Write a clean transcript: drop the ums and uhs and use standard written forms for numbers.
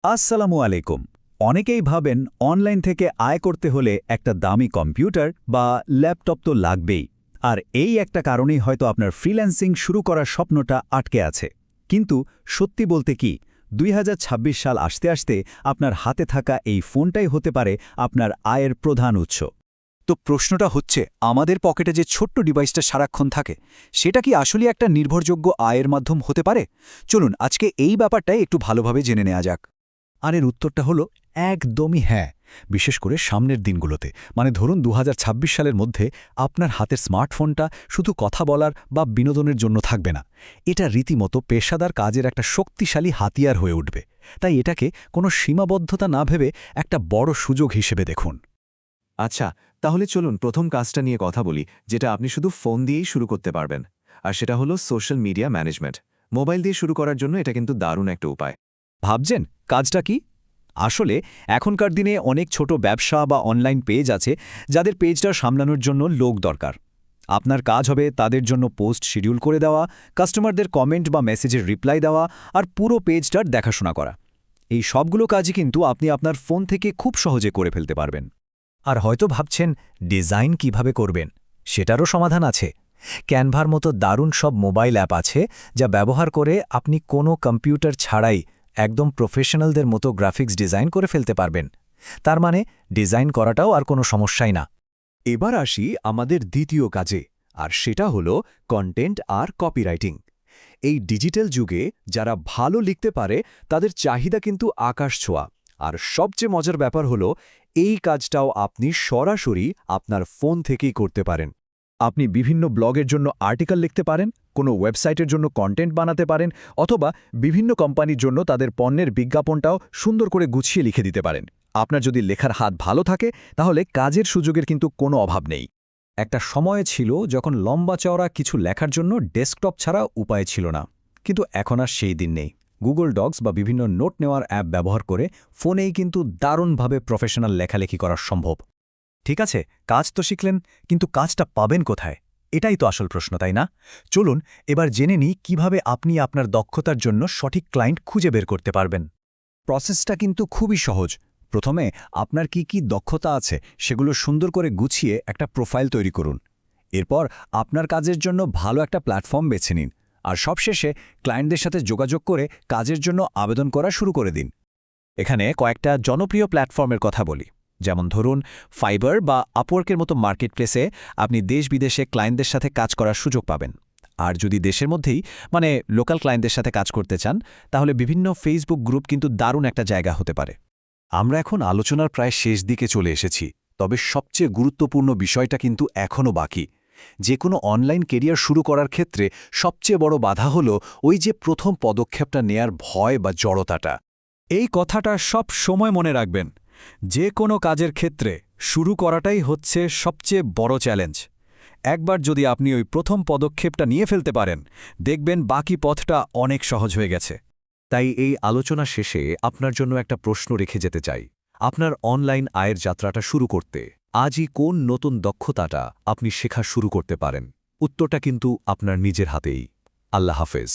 আসসালামু আলাইকুম। অনেকেই ভাবেন অনলাইন থেকে আয় করতে হলে একটা দামি কম্পিউটার বা ল্যাপটপ তো লাগবেই। আর এই একটা কারণেই হয়তো আপনার ফ্রিল্যান্সিং শুরু করার স্বপ্নটা আটকে আছে। কিন্তু সত্যি বলতে কি, ২০২৬ সাল আসতে আসতে আপনার হাতে থাকা এই ফোনটাই হতে পারে আপনার আয়ের প্রধান উৎস। তো প্রশ্নটা হচ্ছে, আমাদের পকেটে যে ছোট্ট ডিভাইসটা সারাক্ষণ থাকে, সেটা কি আসলে একটা নির্ভরযোগ্য আয়ের মাধ্যম হতে পারে? চলুন আজকে এই ব্যাপারটাই একটু ভালোভাবে জেনে নেওয়া যাক। আর এর উত্তরটা হলো একদমই হ্যাঁ। বিশেষ করে সামনের দিনগুলোতে, মানে ধরুন ২০২৬ সালের মধ্যে আপনার হাতের স্মার্টফোনটা শুধু কথা বলার বা বিনোদনের জন্য থাকবে না। এটা রীতিমতো পেশাদার কাজের একটা শক্তিশালী হাতিয়ার হয়ে উঠবে। তাই এটাকে কোনো সীমাবদ্ধতা না ভেবে একটা বড় সুযোগ হিসেবে দেখুন। আচ্ছা, তাহলে চলুন প্রথম কাজটা নিয়ে কথা বলি, যেটা আপনি শুধু ফোন দিয়েই শুরু করতে পারবেন। আর সেটা হলো সোশ্যাল মিডিয়া ম্যানেজমেন্ট। মোবাইল দিয়ে শুরু করার জন্য এটা কিন্তু দারুণ একটা উপায়। ভাবছেন কাজটা কি? আসলে এখনকার দিনে অনেক ছোট ব্যবসা বা অনলাইন পেজ আছে, যাদের পেজটা সামলানোর জন্য লোক দরকার। আপনার কাজ হবে তাদের জন্য পোস্ট শিডিউল করে দেওয়া, কাস্টমারদের কমেন্ট বা মেসেজের রিপ্লাই দেওয়া, আর পুরো পেজটার দেখাশোনা করা। এই সবগুলো কাজই কিন্তু আপনি আপনার ফোন থেকে খুব সহজে করে ফেলতে পারবেন। আর হয়তো ভাবছেন ডিজাইন কিভাবে করবেন, সেটারও সমাধান আছে। ক্যানভার মতো দারুণ সব মোবাইল অ্যাপ আছে, যা ব্যবহার করে আপনি কোনো কম্পিউটার ছাড়াই একদম প্রফেশনালদের মতো গ্রাফিক্স ডিজাইন করে ফেলতে পারবেন। তার মানে ডিজাইন করাটাও আর কোনো সমস্যাই না। এবার আসি আমাদের দ্বিতীয় কাজে, আর সেটা হলো কন্টেন্ট আর কপিরাইটিং। এই ডিজিটাল যুগে যারা ভালো লিখতে পারে, তাদের চাহিদা কিন্তু আকাশ ছোঁয়া। আর সবচেয়ে মজার ব্যাপার হলো, এই কাজটাও আপনি সরাসরি আপনার ফোন থেকেই করতে পারেন। আপনি বিভিন্ন ব্লগের জন্য আর্টিকেল লিখতে পারেন, কোনো ওয়েবসাইটের জন্য কন্টেন্ট বানাতে পারেন, অথবা বিভিন্ন কোম্পানির জন্য তাদের পণ্যের বিজ্ঞাপনটাও সুন্দর করে গুছিয়ে লিখে দিতে পারেন। আপনার যদি লেখার হাত ভালো থাকে, তাহলে কাজের সুযোগের কিন্তু কোনো অভাব নেই। একটা সময় ছিল যখন লম্বা চওড়া কিছু লেখার জন্য ডেস্কটপ ছাড়া উপায় ছিল না, কিন্তু এখন আর সেই দিন নেই। গুগল ডক্স বা বিভিন্ন নোট নেওয়ার অ্যাপ ব্যবহার করে ফোনেই কিন্তু দারুণভাবে প্রফেশনাল লেখালেখি করা সম্ভব। ঠিক আছে, কাজ তো শিখলেন, কিন্তু কাজটা পাবেন কোথায়? এটাই তো আসল প্রশ্ন, তাই না? চলুন এবার জেনে নিই কিভাবে আপনি আপনার দক্ষতার জন্য সঠিক ক্লায়েন্ট খুঁজে বের করতে পারবেন। প্রসেসটা কিন্তু খুবই সহজ। প্রথমে আপনার কি কি দক্ষতা আছে সেগুলো সুন্দর করে গুছিয়ে একটা প্রোফাইল তৈরি করুন। এরপর আপনার কাজের জন্য ভালো একটা প্ল্যাটফর্ম বেছে নিন। আর সবশেষে ক্লায়েন্টদের সাথে যোগাযোগ করে কাজের জন্য আবেদন করা শুরু করে দিন। এখানে কয়েকটা জনপ্রিয় প্ল্যাটফর্মের কথা বলি, যেমন ধরুন ফাইবার বা আপওয়ার্কের মতো মার্কেটপ্লেসে আপনি দেশ-বিদেশে ক্লায়েন্টদের সাথে কাজ করার সুযোগ পাবেন। আর যদি দেশের মধ্যেই মানে লোকাল ক্লায়েন্টদের সাথে কাজ করতে চান, তাহলে বিভিন্ন ফেসবুক গ্রুপ কিন্তু দারুণ একটা জায়গা হতে পারে। আমরা এখন আলোচনার প্রায় শেষ দিকে চলে এসেছি, তবে সবচেয়ে গুরুত্বপূর্ণ বিষয়টা কিন্তু এখনও বাকি। যে কোনো অনলাইন কেরিয়ার শুরু করার ক্ষেত্রে সবচেয়ে বড় বাধা হলো ওই যে প্রথম পদক্ষেপটা নেয়ার ভয় বা জড়তাটা। এই কথাটা সব সময় মনে রাখবেন। যে কোনো কাজের ক্ষেত্রে শুরু করাটাই হচ্ছে সবচেয়ে বড় চ্যালেঞ্জ। একবার যদি আপনি ওই প্রথম পদক্ষেপটা নিয়ে ফেলতে পারেন, দেখবেন বাকি পথটা অনেক সহজ হয়ে গেছে। তাই এই আলোচনা শেষে আপনার জন্য একটা প্রশ্ন রেখে যেতে চাই। আপনার অনলাইন আয়ের যাত্রাটা শুরু করতে আজই কোন নতুন দক্ষতাটা আপনি শেখা শুরু করতে পারেন? উত্তরটা কিন্তু আপনার নিজের হাতেই। আল্লাহ হাফেজ।